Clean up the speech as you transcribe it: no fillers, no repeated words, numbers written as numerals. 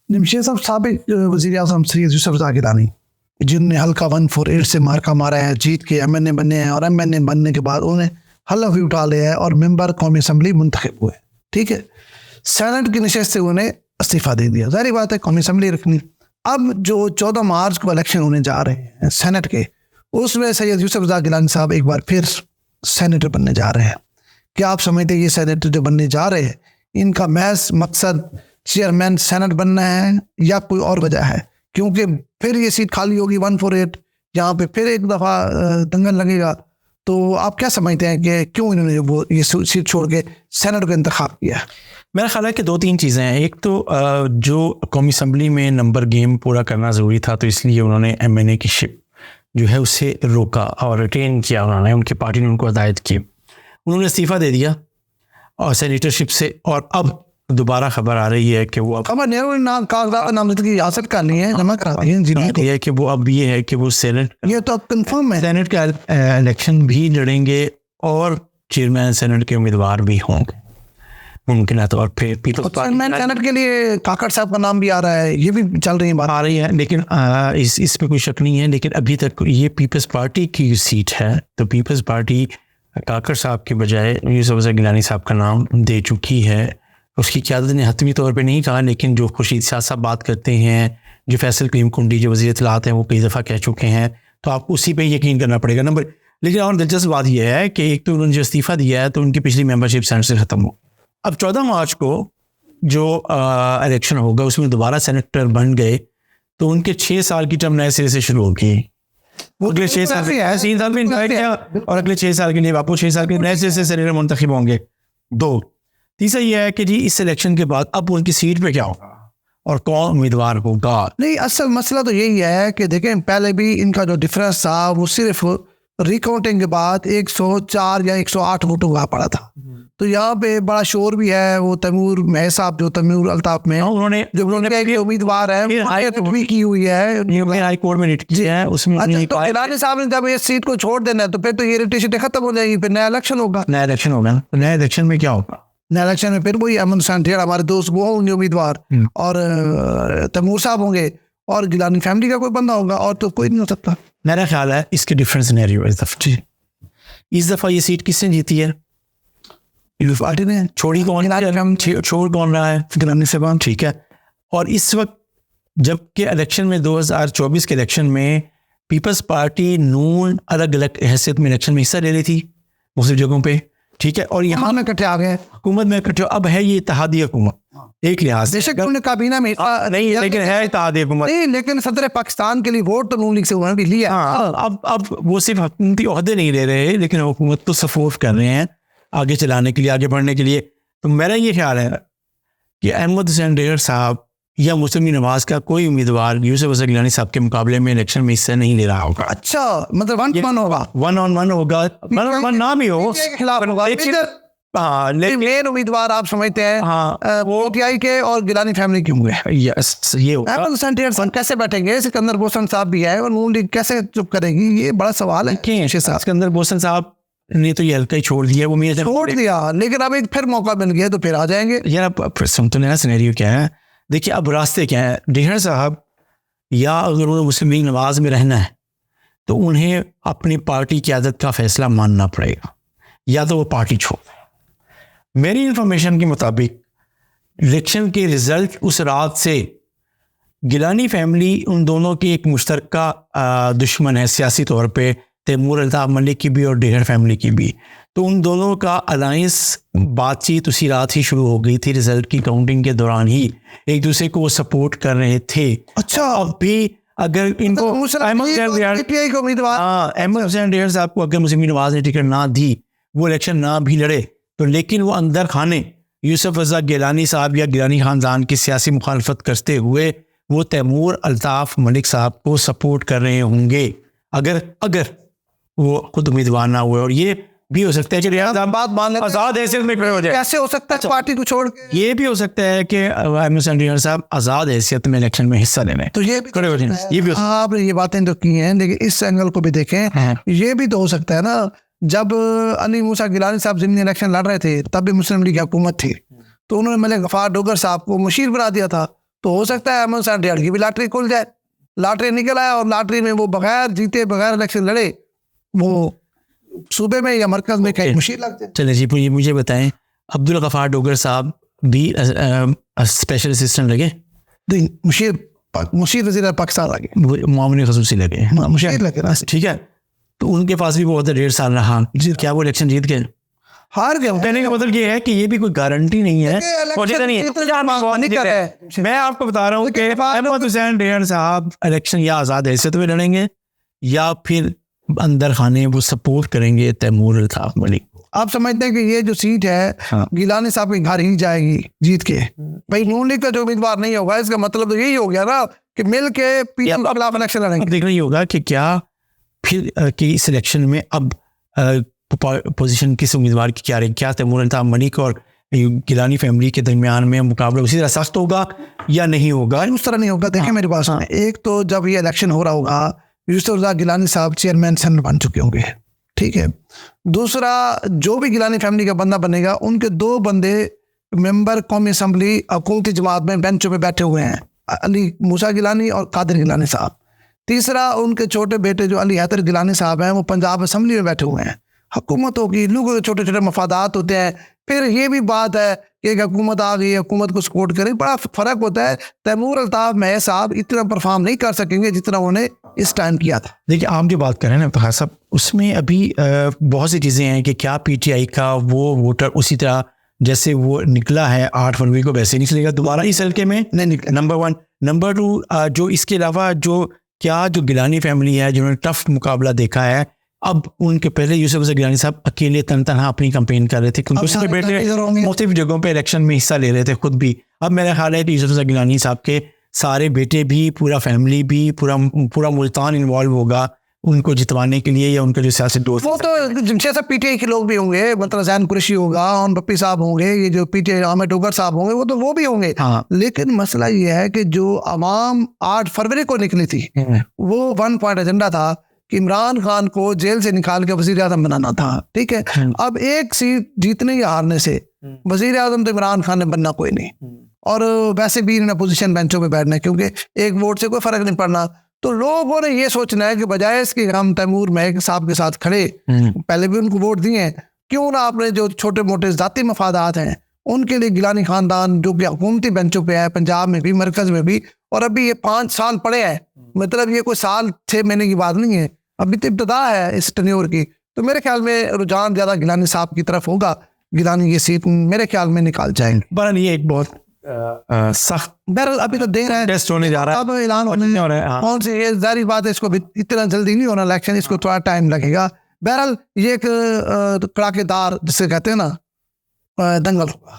जमशेद साहब साबिक वज़ीर आज़म सैयद यूसुफ रज़ा गिलानी, जिन्होंने हल्का 148 से मार्का मारा है, जीत के MNA बने हैं, और MNA बनने के बाद उन्हें हल्फ भी उठा लिया है और मेंबर कौमी असम्बली मुंतखब हुए। ठीक है, सेनेट की नशस्त से उन्हें इस्तीफ़ा दे दिया। ज़ाहिर बात है कौमी असम्बली रखनी। अब जो 14 मार्च को इलेक्शन होने जा रहे हैं सेनेट के, उसमें सैयद यूसुफ रज़ा गिलानी साहब एक बार फिर सेनेटर बनने जा रहे हैं। क्या आप समझते हैं ये सेनेटर जो बनने जा रहे हैं, इनका महज मकसद चेयरमैन सेनेट बनना है या कोई और वजह है? क्योंकि फिर ये सीट खाली होगी 148, यहाँ पे फिर एक दफ़ा दंगल लगेगा। तो आप क्या समझते हैं कि क्यों इन्होंने वो ये सीट छोड़ के सेनेट का इंतखाब किया? मेरा ख्याल है कि 2-3 चीज़ें हैं। एक तो जो कौमी असम्बली में नंबर गेम पूरा करना ज़रूरी था, तो इसलिए उन्होंने MNA की शिप जो है उससे रोका और रिटेन किया उन्होंने, उनकी पार्टी ने उनको हदायत की। उन्होंने इस्तीफ़ा दे दिया और सेनेटरशिप से, और अब दोबारा खबर आ रही है कि वो अब नामजदगी हासिल करनी है, जमा कराती है है कि वो अब ये है कि वो सेनेट, ये तो अब कंफर्म है, सेनेट का इलेक्शन भी लड़ेंगे और चेयरमैन सेनेट के उम्मीदवार भी होंगे मुमकिन है। तो और फिर पीपल्स चेयरमैन सेनेट के लिए काकड़ साहब का नाम भी आ रहा है, ये भी चल रही बात आ रही है, लेकिन इस पे कोई शक नहीं है। लेकिन अभी तक ये पीपल्स पार्टी की सीट है, तो पीपल्स पार्टी काकड़ साहब के बजाय यूसुफ रज़ा गिलानी साहब का नाम दे चुकी है। उसकी क़यादत ने हतमी तौर पे नहीं कहा, लेकिन जो खुर्शीद शाह साहब बात करते हैं, जो फैसल करीम कुंडी जो वज़ीर इत्तलाआत हैं, वो कई दफ़ा कह चुके हैं, तो आपको उसी पे यकीन करना पड़ेगा नंबर। लेकिन और दिलचस्प बात यह है कि एक तो उन्होंने जो इस्तीफ़ा दिया है, तो उनकी पिछली मेंबरशिप सेनेट से ख़त्म हो। अब 14 मार्च को जो इलेक्शन होगा उसमें दोबारा सेनेटर बन गए, तो उनके 6 साल की टर्म नए सिरे से शुरू होगी। वो अगले 6 साल से 3 साल में इनवाइट किया, और अगले 6 साल के लिए वापस 6 साल के नए सिरे से सेनेटर मुंतखब होंगे। 2, तीसरा यह है कि जी इस इलेक्शन के बाद अब उनकी सीट पे क्या होगा और कौन उम्मीदवार होगा। नहीं, असल मसला तो यही है कि देखें, पहले भी इनका जो डिफरेंस था वो सिर्फ रिकाउंटिंग के बाद 104 या 108 वोटों का पड़ा था। तो यहाँ पे बड़ा शोर भी है। वो तैमूर महज साहब जो तैमूर अल्ताफ में उन्होंने उम्मीदवार है की हुई है, हाई कोर्ट में रिट किया है उसमें। तो गिलानी साहब ने जब ये सीट को छोड़ देना है तो फिर तो ये रिटेशन खत्म हो जाएगी, फिर नया इलेक्शन होगा। नया इलेक्शन होगा, तो नया इलेक्शन में क्या होगा? नया इलेक्शन में फिर वही अहमद हुसैन ढेर हमारे दोस्त वो होंगे उम्मीदवार, और तैमूर साहब होंगे, और गिलानी फैमिली का कोई बंदा होगा, और तो कोई नहीं हो सकता। मेरा ख्याल है इसके डिफरेंट सिनेरियो इस दफ़ा ये सीट किसने जीती है? पार्टी ने छोड़ कौन रहा है? गिलानी साहब, ठीक है। और इस वक्त जबकि इलेक्शन में 2024 के इलेक्शन में पीपल्स पार्टी नून अलग अलग हैसियत में इलेक्शन में हिस्सा ले रही थी मुख्तलिफ जगहों पे, ठीक है, और यहाँ में इकट्ठे आ गए, हुकूमत में इकट्ठे। अब है ये इत्तेहादी हुकूमत एक लिहाज से, बेशक उन्होंने काबीना में नहीं है, लेकिन है इत्तेहादी हुकूमत नहीं, लेकिन सदर पाकिस्तान के लिए वोट तो नून लीग से उन्होंने भी लिया। अब वो सिर्फ हुकूमती ओहदे नहीं ले रहे, लेकिन हुकूमत तो सपोर्ट कर रहे हैं आगे चलाने के लिए, आगे बढ़ने के लिए। तो मेरा ये ख्याल है कि अहमद हुसैन ढेर साहब या मुस्लिम नवाज का कोई उम्मीदवार यूसुफ रज़ा गिलानी साहब के मुकाबले में इलेक्शन में हिस्सा नहीं ले रहा होगा। अच्छा, मतलब 1-1 होगा, 1-on-1 होगा, 1-on-1 ना भी हो, लेकिन उम्मीदवार आप समझते हैं वो PTI के और गिलानी फैमिली के होंगे। यस, ये होगा। अहमद हुसैन ढेर साहब कैसे बैठेंगे? सिकंदर बोसन साहब भी है, और नून लीग कैसे चुप करेगी? ये बड़ा सवाल है। सिकंदर बोसन साहब ने तो ये हल्का ही छोड़ दिया, वो मेरे छोड़ दिया, लेकिन अब एक फिर मौका मिल गया तो फिर आ जाएंगे। यार सुनते ना सिनेरियो क्या है, देखिए अब रास्ते क्या है। ढेर साहब या अगर उन्हें मुस्लिम लीग नवाज में रहना है तो उन्हें अपनी पार्टी की आदत का फैसला मानना पड़ेगा, या तो वो पार्टी छोड़। मेरी इंफॉर्मेशन के मुताबिक इलेक्शन के रिजल्ट उस रात से गिलानी फैमिली उन दोनों की एक मुश्तरका दुश्मन है सियासी तौर पे, तैमूर अल्ताफ मलिक की भी और ढेर फैमिली की भी। तो उन दोनों का अलायंस बातचीत उसी रात ही शुरू हो गई थी। रिजल्ट की काउंटिंग के दौरान ही एक दूसरे को वो सपोर्ट कर रहे थे। अच्छा, अब भी अगर इनको अहमद हुसैन ढेर साहब को अगर मुस्लिम नवाज ने टिकट ना दी, वो इलेक्शन ना भी लड़े, तो लेकिन वो अंदर खाने यूसुफ रज़ा गिलानी साहब या गिलानी ख़ानदान की सियासी मुखालफत करते हुए वो तैमूर अल्ताफ मलिक साहब को सपोर्ट कर रहे होंगे अगर वो खुद उम्मीदवार ना हुए। और ये भी हो सकता है कि बात मान आज़ाद हैसियत में खड़े हो जाए। कैसे हो सकता है पार्टी को छोड़ के? ये भी हो सकता है कि अहमद हुसैन ढेर साहब आज़ाद हैसियत में इलेक्शन में हिस्सा लेने, तो ये भी खड़े हो जाए। ये भी आपने ये बातें तो की हैं, लेकिन इस एंगल को भी देखें। ये भी तो हो सकता है ना, जब अली मूसा गिलानी साहब ज़िमनी इलेक्शन लड़ रहे थे तब भी मुस्लिम लीग हुकूमत थी, तो उन्होंने मलिक गफ़ार डोगर साहब को मुशीर बना दिया था। तो हो सकता है अहमद हुसैन रेहान की भी लॉटरी खुल जाए। लॉटरी निकल आया और लॉटरी में वो बगैर जीते बगैर इलेक्शन लड़े, वो सूबे में या मरकज में कहीं मुश्किल लगते। चले जी, मुझे बताएं, अब्दुल गफ्फार डोगर साहब भी स्पेशल असिस्टेंट लगे? मुशीर वज़ीर पाकिस्तान लगे, मामूली खसूसी लगे, मुशीर लगे ना, ठीक है। तो उनके पास भी बहुत 1.5 साल रहा, क्या वो इलेक्शन जीत गए? हार गए। कहने का मतलब ये है कि ये भी कोई गारंटी नहीं है, मैं आपको बता रहा हूँ कि अहमद हुसैन रेहान साहब इलेक्शन या आज़ाद हैसियत में लड़ेंगे या फिर अंदर खाने वो सपोर्ट करेंगे तैमूर अल्ताफ मलिक। आप समझते हैं कि ये जो सीट है गिलानी साहब के घर ही जाएगी जीत के? भाई नून लीग का जो उम्मीदवार नहीं होगा, इसका मतलब तो यही हो गया ना कि मिल के पीपल के खिलाफ इलेक्शन लड़ेंगे। देख रही होगा कि क्या फिर कि इस इलेक्शन में अब पोजीशन किस उम्मीदवार की क्या रही, क्या तैमूर अल्ताफ मलिक और गिलानी फैमिली के दरमियान में मुकाबला उसी तरह सख्त होगा या नहीं होगा? उस तरह नहीं होगा। देखिए मेरे पास एक तो जब ये इलेक्शन हो रहा होगा, यूसुफ रज़ा गिलानी साहब चेयरमैन सेनेट बन चुके होंगे, ठीक है। दूसरा, जो भी गिलानी फैमिली का बंदा बनेगा, उनके 2 बंदे मेंबर कौमी असम्बली हुकूमती जमात में बेंचों पे बैठे हुए हैं, अली मूसा गिलानी और कादिर गिलानी साहब। तीसरा, उनके छोटे बेटे जो अली हैदर गिलानी साहब हैं, वो पंजाब असम्बली में बैठे हुए हैं। हुकूमतों की लोगों के छोटे छोटे मफादात होते हैं। फिर ये भी बात है कि एक हुकूमत आ गई, हुकूमत को सपोर्ट करें, बड़ा फ़र्क होता है। तैमूर अल्ताफ महज साहब इतना परफॉर्म नहीं कर सकेंगे जितना उन्हें इस टाइम किया था। देखिए, आप जो बात कर रहे हैं ना इफ्तिखार साहब, उसमें अभी बहुत सी चीज़ें हैं कि क्या PTI का वो वोटर उसी तरह जैसे वो निकला है 8 फरवरी को वैसे निकलेगा दोबारा इस हल्के में? नहीं निकले। नंबर 1। नंबर 2, जो इसके अलावा जो गिलानी फैमिली है जिन्होंने टफ मुकाबला देखा है, अब उनके पहले यूसुफ रज़ा गिलानी साहब अकेले तनहा अपनी कैंपेन कर रहे थे क्योंकि उसके बेटे मुख्तलिफ जगहों पे इलेक्शन में हिस्सा ले रहे थे खुद भी। अब मेरा ख्याल है कि यूसुफ रज़ा गिलानी साहब के सारे बेटे भी, पूरा फैमिली भी, पूरा मुल्तान इन्वॉल्व होगा उनको जितवाने के लिए, या उनके जो सियासी दोस्त, वो तो जिनसे सब PTI के लोग भी होंगे, मतलब जैन कुरैशी होगा, और बप्पी साहब होंगे, ये जो PTI अहमद डोगर साहब होंगे, वो भी होंगे। हाँ। लेकिन मसला ये है कि जो अवाम 8 फरवरी को निकली थी, वो 1 पॉइंट एजेंडा था कि इमरान खान को जेल से निकाल के वजीर आजम बनाना था, ठीक है। अब एक सीट जीतने या हारने से वजीर आजम तो इमरान खान ने बनना कोई नहीं, और वैसे भी इन्हें अपोजिशन बेंचों पे बैठना है क्योंकि एक वोट से कोई फर्क नहीं पड़ना। तो लोगों ने ये सोचना है कि बजाय इसके हम तैमूर महक साहब के साथ खड़े, पहले भी उनको वोट दिए, क्यों ना आपने जो छोटे मोटे जाती मफादात हैं उनके लिए गिलानी खानदान जो कि हुकूमती बेंचों पे है, पंजाब में भी, मरकज में भी, और अभी ये 5 साल पड़े हैं, मतलब ये कोई साल 6 महीने की बात नहीं है, अभी तो इब्तदा है इस टेन्योर की। तो मेरे ख्याल में रुझान ज़्यादा गिलानी साहब की तरफ होगा, गिलानी ये सीट मेरे ख्याल में निकाल जाएंगे। बहरहाल ये एक बहुत सख्त बहरहाल अभी तो देर है, टेस्ट होने जा रहा है, अब ऐलान होने हो रहा है। कौन सी ये जारी बात है, इसको भी इतना जल्दी नहीं होना इलेक्शन, इसको थोड़ा टाइम लगेगा। बहरहाल ये एक कड़ाकेदार जिसे कहते हैं ना दंगल होगा।